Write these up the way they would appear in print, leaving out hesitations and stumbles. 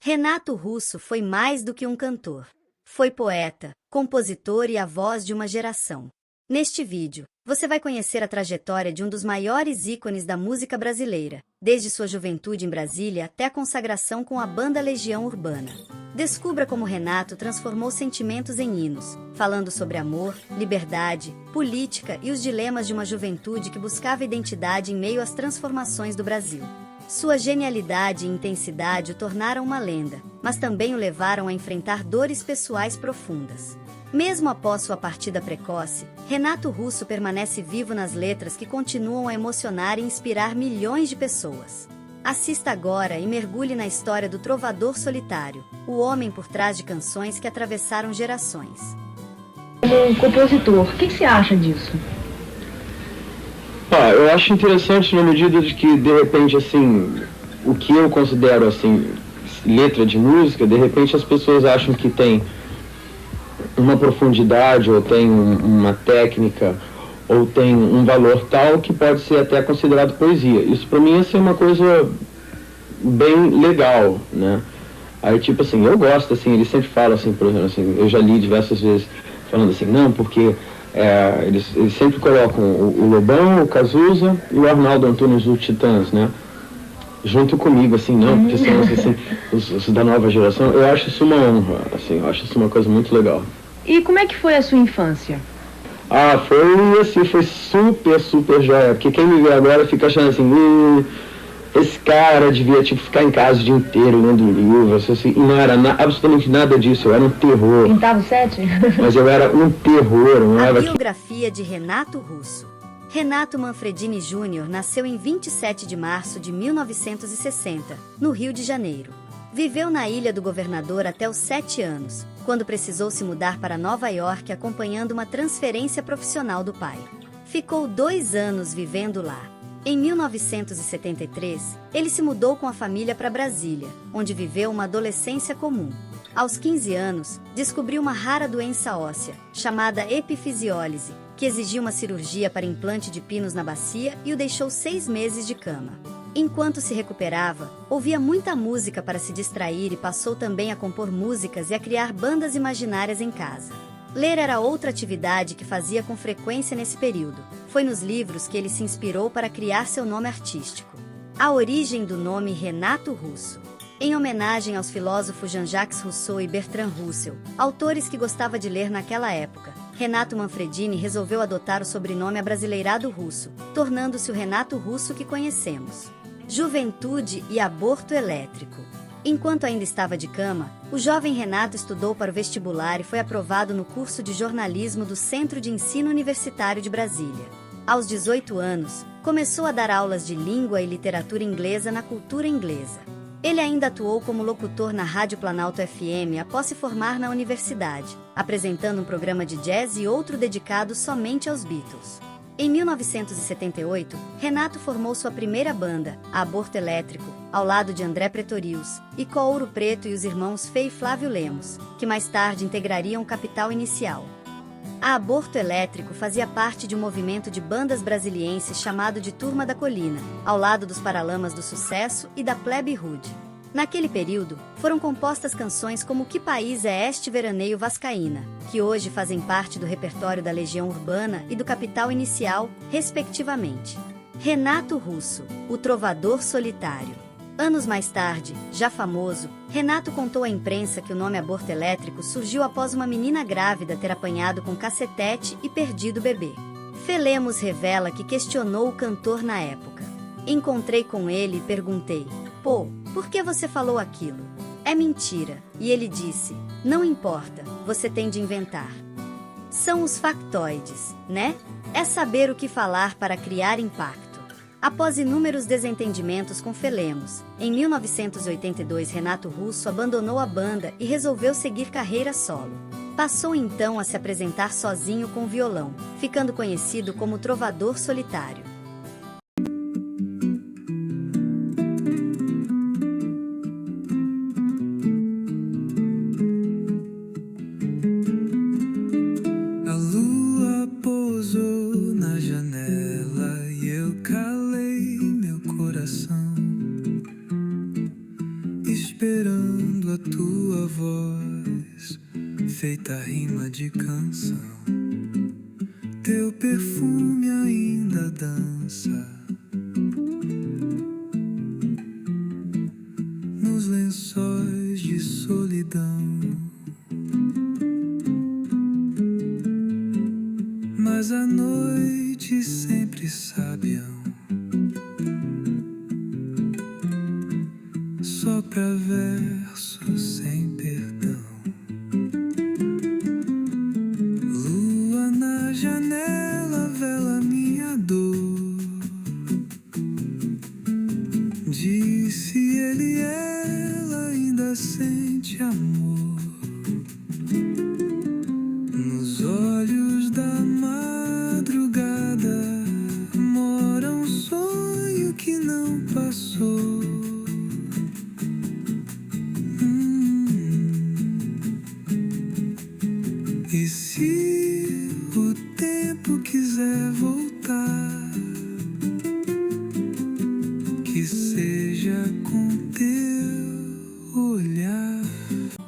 Renato Russo foi mais do que um cantor. Foi poeta, compositor e a voz de uma geração. Neste vídeo, você vai conhecer a trajetória de um dos maiores ícones da música brasileira, desde sua juventude em Brasília até a consagração com a banda Legião Urbana. Descubra como Renato transformou sentimentos em hinos, falando sobre amor, liberdade, política e os dilemas de uma juventude que buscava identidade em meio às transformações do Brasil. Sua genialidade e intensidade o tornaram uma lenda, mas também o levaram a enfrentar dores pessoais profundas. Mesmo após sua partida precoce, Renato Russo permanece vivo nas letras que continuam a emocionar e inspirar milhões de pessoas. Assista agora e mergulhe na história do trovador solitário, o homem por trás de canções que atravessaram gerações. Como compositor, o que você acha disso? Eu acho interessante na medida de que, de repente, assim, o que eu considero, assim, letra de música, de repente as pessoas acham que tem uma profundidade, ou tem uma técnica, ou tem um valor tal que pode ser até considerado poesia. Isso pra mim, assim, é uma coisa bem legal, né? Aí, tipo assim, eu gosto, assim, eles sempre falam, assim, por exemplo, assim, eu já li diversas vezes falando assim, não, porque eles sempre colocam o Lobão, o Cazuza e o Arnaldo Antunes do Titãs, né? Junto comigo, assim, não, porque são assim, os da nova geração. Eu acho isso uma honra, assim, eu acho isso uma coisa muito legal. E como é que foi a sua infância? Foi assim, foi super jóia, porque quem me vê agora fica achando assim, esse cara devia, tipo, ficar em casa o dia inteiro lendo livros, assim, e não era absolutamente nada disso, eu era um terror. Pintava o sete? Mas eu era um terror, não era... A biografia de Renato Russo. Renato Manfredini Júnior nasceu em 27 de março de 1960, no Rio de Janeiro. Viveu na Ilha do Governador até os 7 anos, quando precisou se mudar para Nova York acompanhando uma transferência profissional do pai. Ficou 2 anos vivendo lá. Em 1973, ele se mudou com a família para Brasília, onde viveu uma adolescência comum. Aos 15 anos, descobriu uma rara doença óssea, chamada epifisiólise, que exigia uma cirurgia para implante de pinos na bacia e o deixou 6 meses de cama. Enquanto se recuperava, ouvia muita música para se distrair e passou também a compor músicas e a criar bandas imaginárias em casa. Ler era outra atividade que fazia com frequência nesse período. Foi nos livros que ele se inspirou para criar seu nome artístico. A origem do nome Renato Russo. Em homenagem aos filósofos Jean-Jacques Rousseau e Bertrand Russell, autores que gostava de ler naquela época, Renato Manfredini resolveu adotar o sobrenome abrasileirado Russo, tornando-se o Renato Russo que conhecemos. Juventude e aborto elétrico. Enquanto ainda estava de cama, o jovem Renato estudou para o vestibular e foi aprovado no curso de jornalismo do Centro de Ensino Universitário de Brasília. Aos 18 anos, começou a dar aulas de língua e literatura inglesa na Cultura Inglesa. Ele ainda atuou como locutor na Rádio Planalto FM após se formar na universidade, apresentando um programa de jazz e outro dedicado somente aos Beatles. Em 1978, Renato formou sua primeira banda, a Aborto Elétrico, ao lado de André Pretorius, e com Ouro Preto e os irmãos Fê e Flávio Lemos, que mais tarde integrariam o Capital Inicial. A Aborto Elétrico fazia parte de um movimento de bandas brasilienses chamado de Turma da Colina, ao lado dos Paralamas do Sucesso e da Plebe Rude. Naquele período, foram compostas canções como Que País é Este Veraneio Vascaína, que hoje fazem parte do repertório da Legião Urbana e do Capital Inicial, respectivamente. Renato Russo, o trovador solitário. Anos mais tarde, já famoso, Renato contou à imprensa que o nome Aborto Elétrico surgiu após uma menina grávida ter apanhado com cacetete e perdido o bebê. Fê Lemos revela que questionou o cantor na época. Encontrei com ele e perguntei, pô, por que você falou aquilo? É mentira. E ele disse, não importa, você tem de inventar. São os factoides, né? É saber o que falar para criar impacto. Após inúmeros desentendimentos com Fê Lemos, em 1982 Renato Russo abandonou a banda e resolveu seguir carreira solo. Passou então a se apresentar sozinho com violão, ficando conhecido como trovador solitário. A lua pousou na janela e eu calei meu coração. esperando a tua voz, feita rima de canção. Teu perfume ainda dança nos lençóis de solidão. Mas a noite sempre sábia sopra versos sem perdão. Lua na janela vela minha dor. Disse ele, ela ainda sente amor nos olhos da madrugada. Mora um sonho que não passou. E se o tempo quiser voltar, que seja com teu olhar.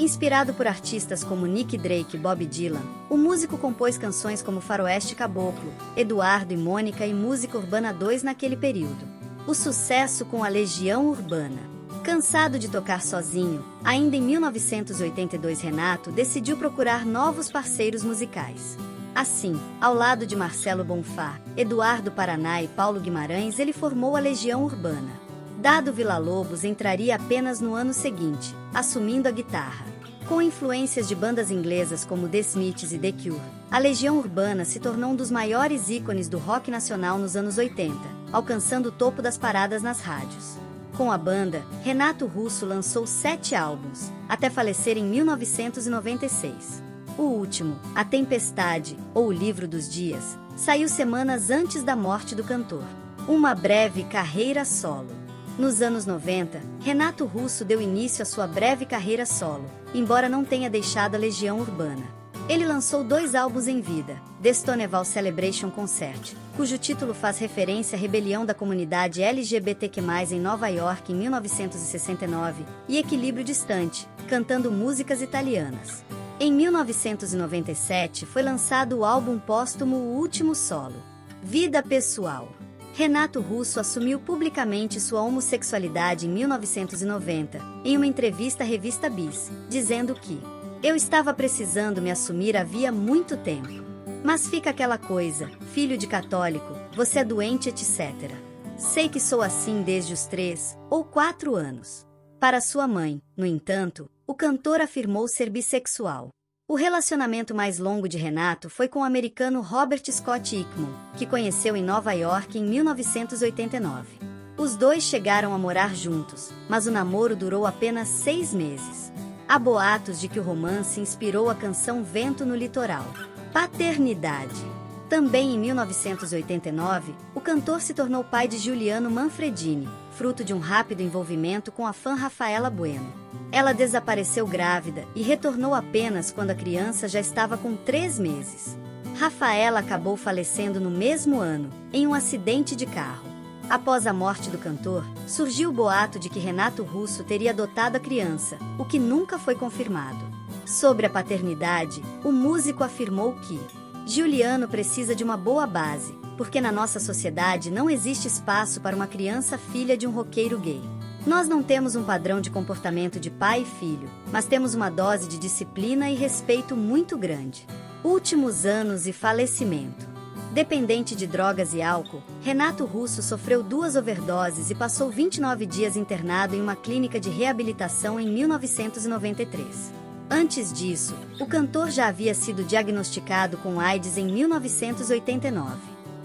Inspirado por artistas como Nick Drake e Bob Dylan, o músico compôs canções como Faroeste Caboclo, Eduardo e Mônica e Música Urbana 2 naquele período. O sucesso com a Legião Urbana. Cansado de tocar sozinho, ainda em 1982 Renato decidiu procurar novos parceiros musicais. Assim, ao lado de Marcelo Bonfá, Eduardo Paraná e Paulo Guimarães, ele formou a Legião Urbana. Dado Villa-Lobos entraria apenas no ano seguinte, assumindo a guitarra. Com influências de bandas inglesas como The Smiths e The Cure, a Legião Urbana se tornou um dos maiores ícones do rock nacional nos anos 80, alcançando o topo das paradas nas rádios. Com a banda, Renato Russo lançou 7 álbuns, até falecer em 1996. O último, A Tempestade, ou O Livro dos Dias, saiu semanas antes da morte do cantor. Uma breve carreira solo. Nos anos 90, Renato Russo deu início à sua breve carreira solo, embora não tenha deixado a Legião Urbana. Ele lançou 2 álbuns em vida, The Stonewall Celebration Concert, cujo título faz referência à rebelião da comunidade LGBTQ+, em Nova York em 1969, e Equilíbrio Distante, cantando músicas italianas. Em 1997 foi lançado o álbum póstumo O Último Solo, Vida Pessoal. Renato Russo assumiu publicamente sua homossexualidade em 1990, em uma entrevista à revista Bis, dizendo que eu estava precisando me assumir havia muito tempo. Mas fica aquela coisa, filho de católico, você é doente, etc. Sei que sou assim desde os 3 ou 4 anos. Para sua mãe, no entanto, o cantor afirmou ser bissexual. O relacionamento mais longo de Renato foi com o americano Robert Scott Ickman, que conheceu em Nova York em 1989. Os dois chegaram a morar juntos, mas o namoro durou apenas 6 meses. Há boatos de que o romance inspirou a canção Vento no Litoral. Paternidade. Também em 1989, o cantor se tornou pai de Giuliano Manfredini, fruto de um rápido envolvimento com a fã Rafaela Bueno. Ela desapareceu grávida e retornou apenas quando a criança já estava com 3 meses. Rafaela acabou falecendo no mesmo ano, em um acidente de carro. Após a morte do cantor, surgiu o boato de que Renato Russo teria adotado a criança, o que nunca foi confirmado. Sobre a paternidade, o músico afirmou que Giuliano precisa de uma boa base, porque na nossa sociedade não existe espaço para uma criança filha de um roqueiro gay. Nós não temos um padrão de comportamento de pai e filho, mas temos uma dose de disciplina e respeito muito grande. Últimos anos e falecimento. Dependente de drogas e álcool, Renato Russo sofreu 2 overdoses e passou 29 dias internado em uma clínica de reabilitação em 1993. Antes disso, o cantor já havia sido diagnosticado com AIDS em 1989.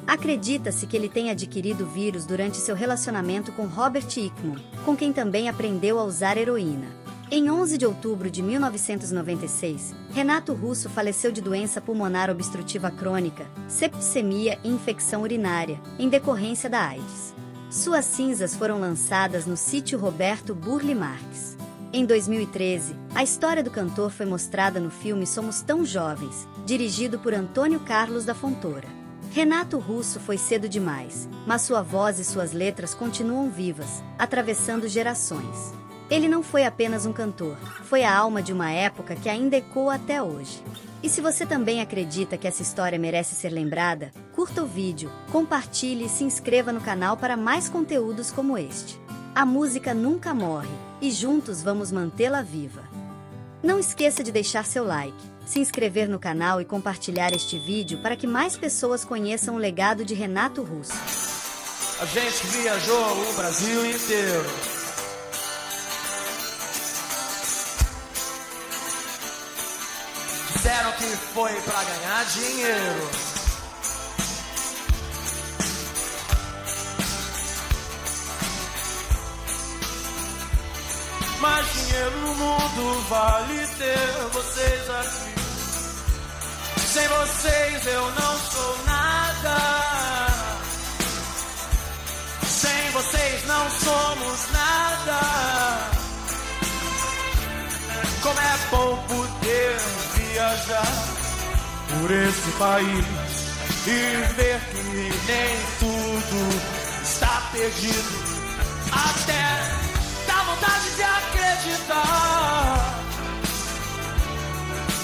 Acredita-se que ele tenha adquirido o vírus durante seu relacionamento com Robert Ickman, com quem também aprendeu a usar heroína. Em 11 de outubro de 1996, Renato Russo faleceu de doença pulmonar obstrutiva crônica, septicemia e infecção urinária, em decorrência da AIDS. Suas cinzas foram lançadas no sítio Roberto Burle Marx. Em 2013, a história do cantor foi mostrada no filme Somos Tão Jovens, dirigido por Antônio Carlos da Fontoura. Renato Russo foi cedo demais, mas sua voz e suas letras continuam vivas, atravessando gerações. Ele não foi apenas um cantor, foi a alma de uma época que ainda ecoa até hoje. E se você também acredita que essa história merece ser lembrada, curta o vídeo, compartilhe e se inscreva no canal para mais conteúdos como este. A música nunca morre, e juntos vamos mantê-la viva. Não esqueça de deixar seu like, se inscrever no canal e compartilhar este vídeo para que mais pessoas conheçam o legado de Renato Russo. A gente viajou o Brasil inteiro. Disseram que foi pra ganhar dinheiro. Mas dinheiro no mundo vale ter vocês aqui. Sem vocês eu não sou nada. Sem vocês não somos nada. Como é bom poder viajar por esse país e ver que nem tudo está perdido. Até dá vontade de acreditar.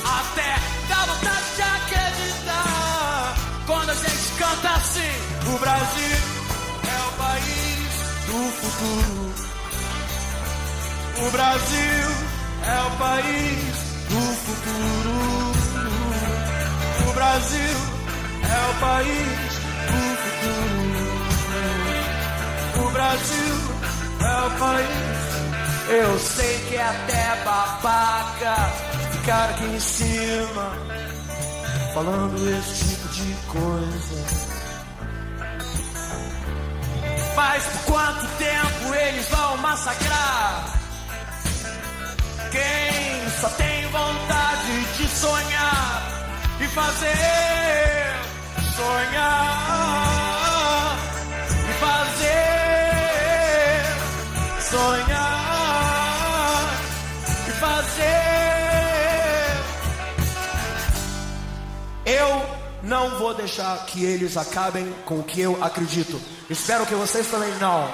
Até dá vontade de acreditar. Quando a gente canta assim: o Brasil é o país do futuro. O Brasil é o país do futuro. O Brasil é o país do futuro. O Brasil é o país. Eu sei que é até babaca ficar aqui em cima falando esse tipo de coisa. Mas por quanto tempo eles vão massacrar quem só tem vontade de sonhar e fazer? Sonhar e fazer. Sonhar e fazer. Eu não vou deixar que eles acabem com o que eu acredito. Espero que vocês também não.